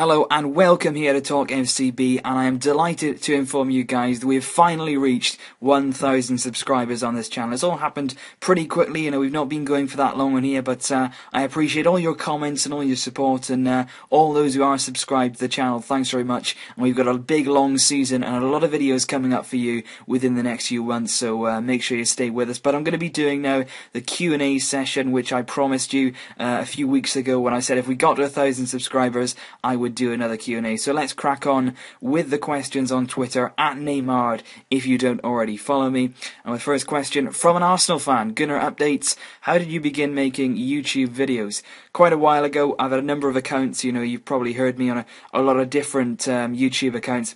Hello and welcome here to Talk FCB, and I am delighted to inform you guys that we have finally reached 1,000 subscribers on this channel. It's all happened pretty quickly, we've not been going for that long on here, but I appreciate all your comments and all your support, and all those who are subscribed to the channel, thanks very much. And we've got a big long season and a lot of videos coming up for you within the next few months, so make sure you stay with us. But I'm going to be doing now the Q&A session, which I promised you a few weeks ago when I said if we got to 1,000 subscribers, I would do another Q&A. So let's crack on with the questions on Twitter, at Neymar, if you don't already follow me. And the first question from an Arsenal fan, Gunnar updates, how did you begin making YouTube videos? Quite a while ago. I've had a number of accounts, you've probably heard me on a lot of different YouTube accounts.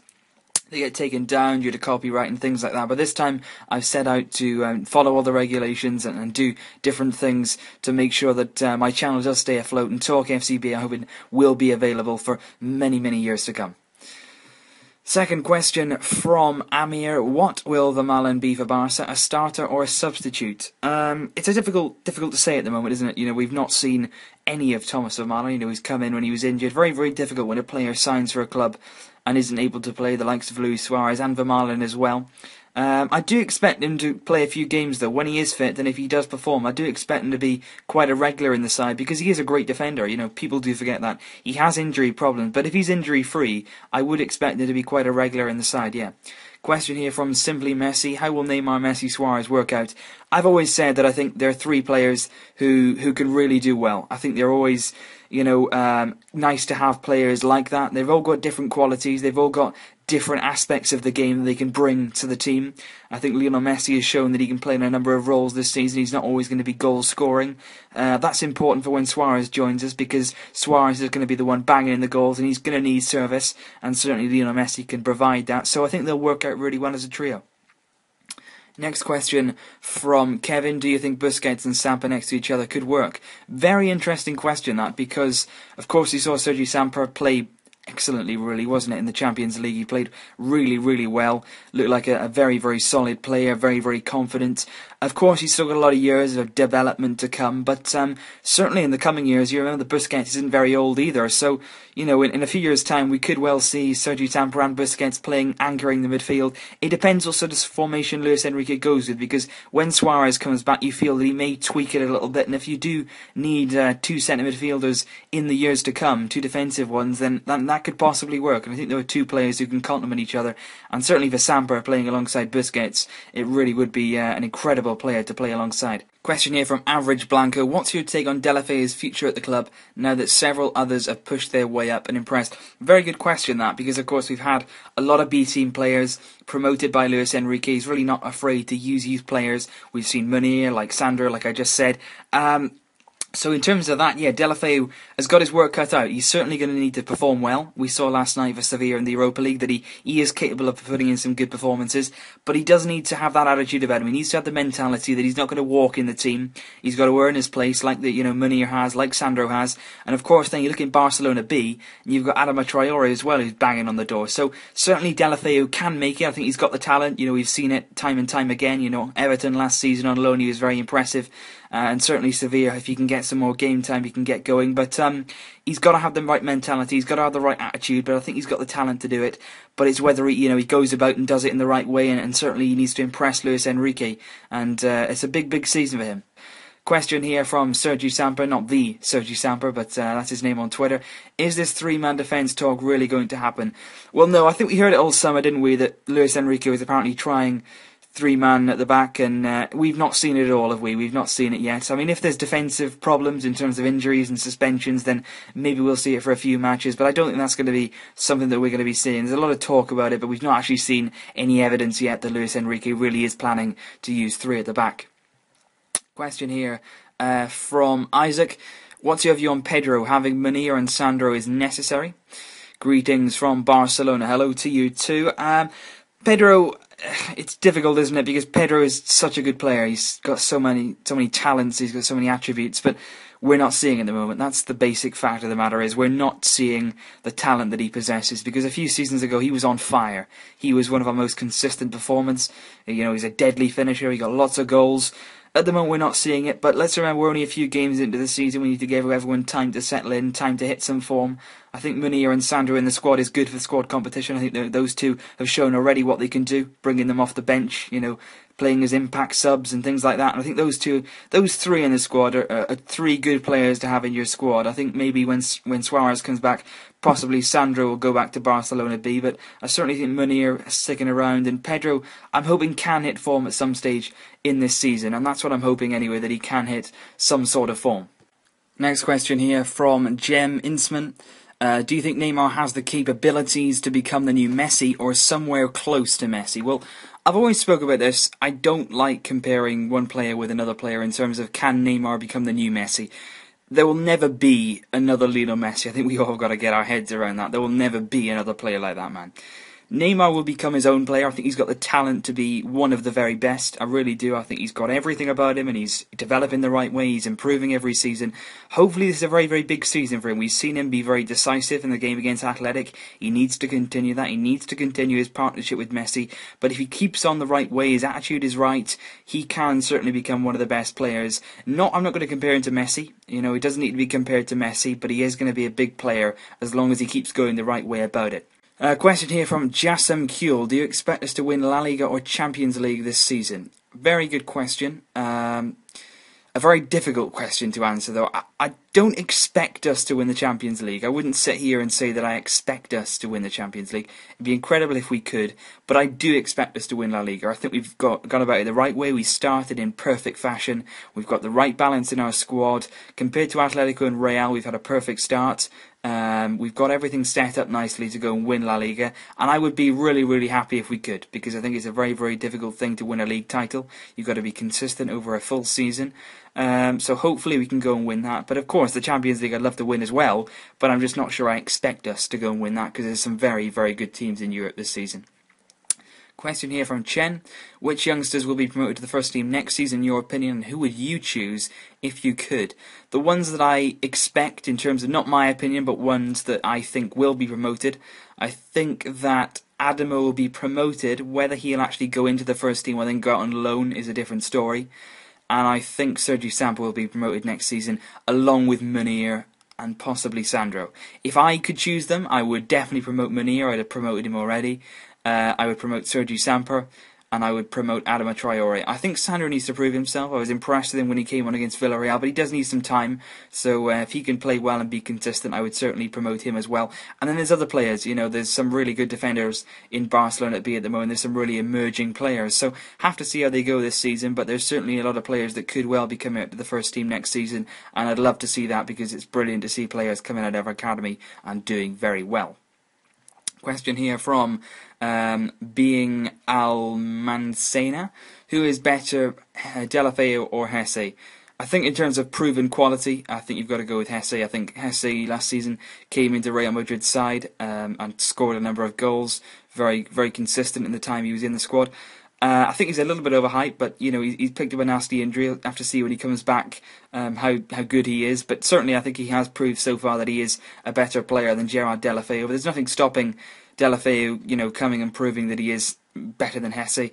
They get taken down due to copyright and things like that, but this time I've set out to follow all the regulations and do different things to make sure that my channel does stay afloat, and Talk FCB, I hope it will be available for many, many years to come. Second question from Amir, what will Vermaelen be for Barca, a starter or a substitute? It's a difficult to say at the moment, isn't it? We've not seen any of Thomas Vermaelen. He's come in when he was injured. Very, very difficult when a player signs for a club and isn't able to play, the likes of Luis Suarez and Vermaelen as well. I do expect him to play a few games though, when he is fit, and if he does perform. I do expect him to be quite a regular in the side, because he is a great defender, people do forget that. He has injury problems, but if he's injury free, I would expect him to be quite a regular in the side, yeah. Question here from Simply Messi, how will Neymar, Messi, Suarez work out? I've always said that I think there are three players who can really do well. I think they're always, nice to have players like that. They've all got different qualities, they've all got different aspects of the game that they can bring to the team. I think Lionel Messi has shown that he can play in a number of roles this season. He's not always going to be goal scoring. That's important for when Suarez joins us, because Suarez is going to be the one banging in the goals and he's going to need service, and certainly Lionel Messi can provide that. So I think they'll work out really well as a trio. Next question from Kevin, do you think Busquets and Samper next to each other could work? Very interesting question that, because of course you saw Sergi Samper play excellently, really, wasn't it, in the Champions League. He played really, really well. Looked like a very, very solid player, very, very confident. Of course, he's still got a lot of years of development to come, but certainly in the coming years, you remember that Busquets isn't very old either, so, in a few years' time, we could well see Sergi Samper and Busquets anchoring the midfield. It depends what sort of formation Luis Enrique goes with, because when Suarez comes back, you feel that he may tweak it a little bit, and if you do need two centre midfielders in the years to come, two defensive ones, then that could possibly work. And I think there are two players who can complement each other, and certainly for Samper playing alongside Busquets, it really would be an incredible player to play alongside. Question here from Average Blanco, what's your take on Deulofeu's future at the club now that several others have pushed their way up and impressed? Very good question that, because of course we've had a lot of B-team players promoted by Luis Enrique. He's really not afraid to use youth players. We've seen Munir, like Sandro, like I just said. So in terms of that, yeah, Deulofeu has got his work cut out. He's certainly going to need to perform well. We saw last night for Sevilla in the Europa League that he is capable of putting in some good performances, but he does need to have that attitude about him. He needs to have the mentality that he's not going to walk in the team. He's got to earn his place, like Munir has, like Sandro has, and of course then you look at Barcelona B, and you've got Adama Traore as well, who's banging on the door. So certainly Deulofeu can make it. I think he's got the talent. We've seen it time and time again. Everton last season on loan, he was very impressive. And certainly Sevilla, if he can get some more game time, he can get going. But he's got to have the right mentality, he's got to have the right attitude, but I think he's got the talent to do it. But it's whether he goes about and does it in the right way, and certainly he needs to impress Luis Enrique. And it's a big, big season for him. Question here from Sergi Samper, not the Sergi Samper, but that's his name on Twitter. Is this three-man defence talk really going to happen? Well, no, I think we heard it all summer, didn't we, that Luis Enrique was apparently trying three-man at the back, and we've not seen it at all, have we? We've not seen it yet. I mean, if there's defensive problems in terms of injuries and suspensions, then maybe we'll see it for a few matches, but I don't think that's going to be something that we're going to be seeing. There's a lot of talk about it, but we've not actually seen any evidence yet that Luis Enrique really is planning to use three at the back. Question here from Isaac. What's your view on Pedro? Having Munir and Sandro is necessary? Greetings from Barcelona. Hello to you too. Pedro, it's difficult, isn't it? Because Pedro is such a good player. He's got so many talents. He's got so many attributes, but we're not seeing it at the moment. That's the basic fact of the matter, is we're not seeing the talent that he possesses, because a few seasons ago he was on fire. He was one of our most consistent performers. He's a deadly finisher. He got lots of goals. At the moment, we're not seeing it, but let's remember we're only a few games into the season. We need to give everyone time to settle in, time to hit some form. I think Munir and Sandro in the squad is good for the squad competition. I think those two have shown already what they can do, bringing them off the bench, playing as impact subs and things like that. And I think those three in the squad are three good players to have in your squad. I think maybe when Suarez comes back, possibly Sandro will go back to Barcelona B, but I certainly think Munir is sticking around, and Pedro, I'm hoping, can hit form at some stage in this season, and that's what I'm hoping anyway, that he can hit some sort of form. Next question here from Jem Insman. Do you think Neymar has the capabilities to become the new Messi, or somewhere close to Messi? Well, I've always spoke about this. I don't like comparing one player with another player in terms of can Neymar become the new Messi. There will never be another Lionel Messi. I think we all got to get our heads around that. There will never be another player like that, man. Neymar will become his own player. I think he's got the talent to be one of the very best. I really do. I think he's got everything about him, and he's developing the right way. He's improving every season. Hopefully this is a very, very big season for him. We've seen him be very decisive in the game against Athletic. He needs to continue that. He needs to continue his partnership with Messi. But if he keeps on the right way, his attitude is right, he can certainly become one of the best players. I'm not going to compare him to Messi. He doesn't need to be compared to Messi, but he is going to be a big player as long as he keeps going the right way about it. Question here from Jassem Kuhl. Do you expect us to win La Liga or Champions League this season? Very good question. A very difficult question to answer, though. I don't expect us to win the Champions League. I wouldn't sit here and say that I expect us to win the Champions League. It'd be incredible if we could, but I do expect us to win La Liga. I think we've got about it the right way. We started in perfect fashion. We've got the right balance in our squad. Compared to Atletico and Real, we've had a perfect start. We've got everything set up nicely to go and win La Liga, and I would be really, really happy if we could, because I think it's a very, very difficult thing to win a league title. You've got to be consistent over a full season, so hopefully we can go and win that. But of course, the Champions League I'd love to win as well, but I'm just not sure I expect us to go and win that, because there's some very, very good teams in Europe this season. Question here from Chen. Which youngsters will be promoted to the first team next season, in your opinion, and who would you choose if you could? The ones that I expect, in terms of not my opinion, but ones that I think will be promoted, I think that Adamo will be promoted. Whether he'll actually go into the first team or then go out on loan is a different story. And I think Sergi Samper will be promoted next season, along with Munir and possibly Sandro. If I could choose them, I would definitely promote Munir. I'd have promoted him already. I would promote Sergi Samper, and I would promote Adama Traore. I think Sandro needs to prove himself. I was impressed with him when he came on against Villarreal, but he does need some time. So if he can play well and be consistent, I would certainly promote him as well. And then there's other players. There's some really good defenders in Barcelona at the moment. There's some really emerging players. So have to see how they go this season, but there's certainly a lot of players that could well be coming up to the first team next season, and I'd love to see that, because it's brilliant to see players coming out of our academy and doing very well. Question here from Being Almancena. Who is better, Deulofeu or Hesse? I think in terms of proven quality, I think you've got to go with Hesse. I think Hesse last season came into Real Madrid's side and scored a number of goals. Very, very consistent in the time he was in the squad. I think he's a little bit overhyped, but he's picked up a nasty injury. I'll have to see when he comes back how good he is. But certainly I think he has proved so far that he is a better player than Gerard Deulofeu. But there's nothing stopping Deulofeu, coming and proving that he is better than Hesse.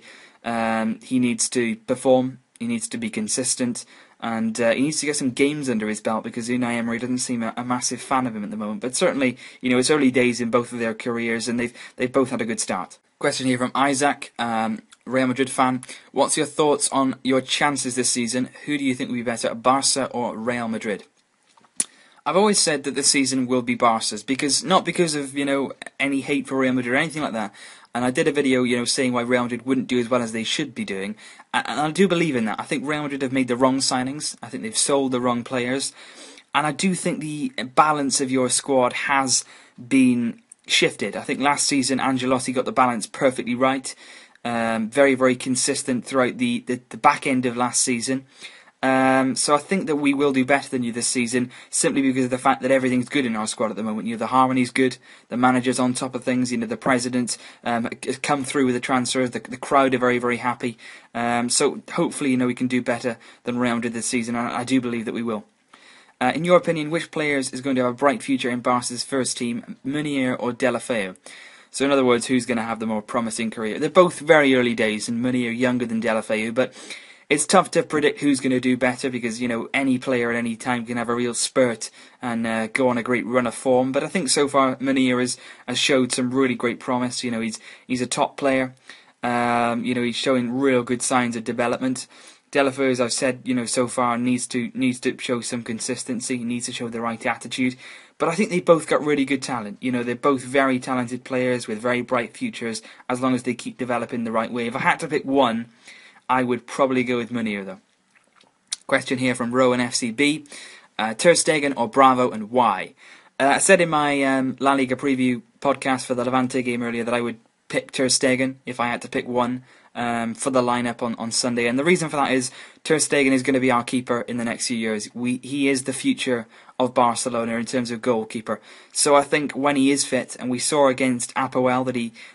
He needs to perform. He needs to be consistent. And he needs to get some games under his belt, because Unai Emery doesn't seem a massive fan of him at the moment. But certainly, it's early days in both of their careers, and they've both had a good start. Question here from Isaac, Real Madrid fan. What's your thoughts on your chances this season? Who do you think will be better, Barca or Real Madrid? I've always said that this season will be Barca's, not because of any hate for Real Madrid or anything like that. And I did a video, saying why Real Madrid wouldn't do as well as they should be doing. And I do believe in that. I think Real Madrid have made the wrong signings. I think they've sold the wrong players. And I do think the balance of your squad has been shifted. I think last season Ancelotti got the balance perfectly right. Very, very consistent throughout the back end of last season. So I think that we will do better than you this season, simply because of the fact that everything's good in our squad at the moment. The harmony's good, the manager's on top of things, the president has come through with the transfers, the crowd are very, very happy. So hopefully, we can do better than Real Madrid this season, and I do believe that we will. In your opinion, which players is going to have a bright future in Barca's first team, Munir or Deulofeu? So in other words, who's going to have the more promising career? They're both very early days, and Munir younger than Deulofeu, but it's tough to predict who's going to do better because, you know, any player at any time can have a real spurt and go on a great run of form. But I think so far Munir has showed some really great promise. You know, he's a top player. You know, he's showing real good signs of development. Deulofeu, as I've said, you know, so far needs to show some consistency. He needs to show the right attitude. But I think they've both got really good talent. You know, they're both very talented players with very bright futures, as long as they keep developing the right way. If I had to pick one, I would probably go with Munir, though. Question here from Rowan FCB. Ter Stegen or Bravo, and why? I said in my La Liga preview podcast for the Levante game earlier that I would pick Ter Stegen if I had to pick one for the lineup on Sunday. And the reason for that is Ter Stegen is going to be our keeper in the next few years. He is the future of Barcelona in terms of goalkeeper. So I think when he is fit, and we saw against Apoel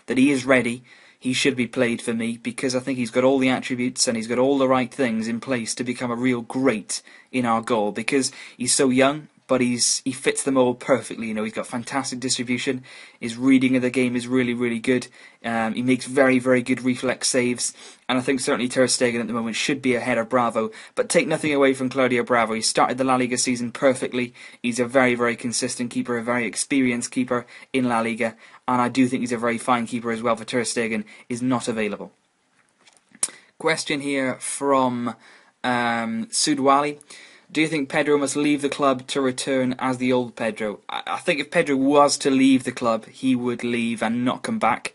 that he is ready, he should be played for me, because I think he's got all the attributes and he's got all the right things in place to become a real great in our goal, because he's so young, but he fits the mold perfectly. You know, he's got fantastic distribution. His reading of the game is really, really good. He makes very, very good reflex saves. And I think certainly Ter Stegen at the moment should be ahead of Bravo. But take nothing away from Claudio Bravo. He started the La Liga season perfectly. He's a very, very consistent keeper, a very experienced keeper in La Liga. And I do think he's a very fine keeper as well, for Ter Stegen is not available. Question here from Sudwali. Do you think Pedro must leave the club to return as the old Pedro? I think if Pedro was to leave the club, he would leave and not come back.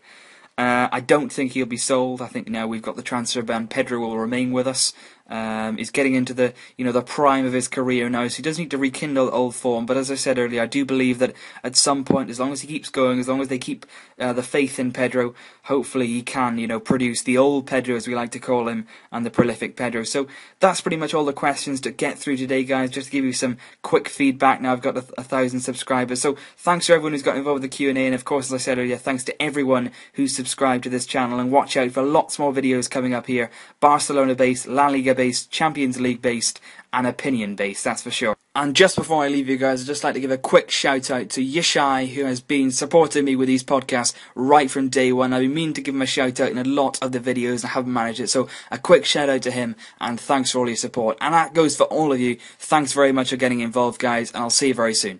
I don't think he'll be sold. I think now we've got the transfer ban, Pedro will remain with us. He's getting into the prime of his career now, so he does need to rekindle old form. But as I said earlier, I do believe that at some point, as long as he keeps going, as long as they keep the faith in Pedro, hopefully he can, produce the old Pedro, as we like to call him, and the prolific Pedro. So that's pretty much all the questions to get through today, guys. Just to give you some quick feedback. Now I've got 1,000 subscribers, so thanks to everyone who's got involved with the Q&A, and of course, as I said earlier, thanks to everyone who's subscribed to this channel. And watch out for lots more videos coming up here, Barcelona-based, La Liga-based, Champions League-based, and opinion-based, that's for sure. And just before I leave you guys, I'd just like to give a quick shout out to Yishai, who has been supporting me with these podcasts right from day one. I've been meaning to give him a shout out in a lot of the videos, and I haven't managed it, so a quick shout out to him, and thanks for all your support. And that goes for all of you. Thanks very much for getting involved, guys, and I'll see you very soon.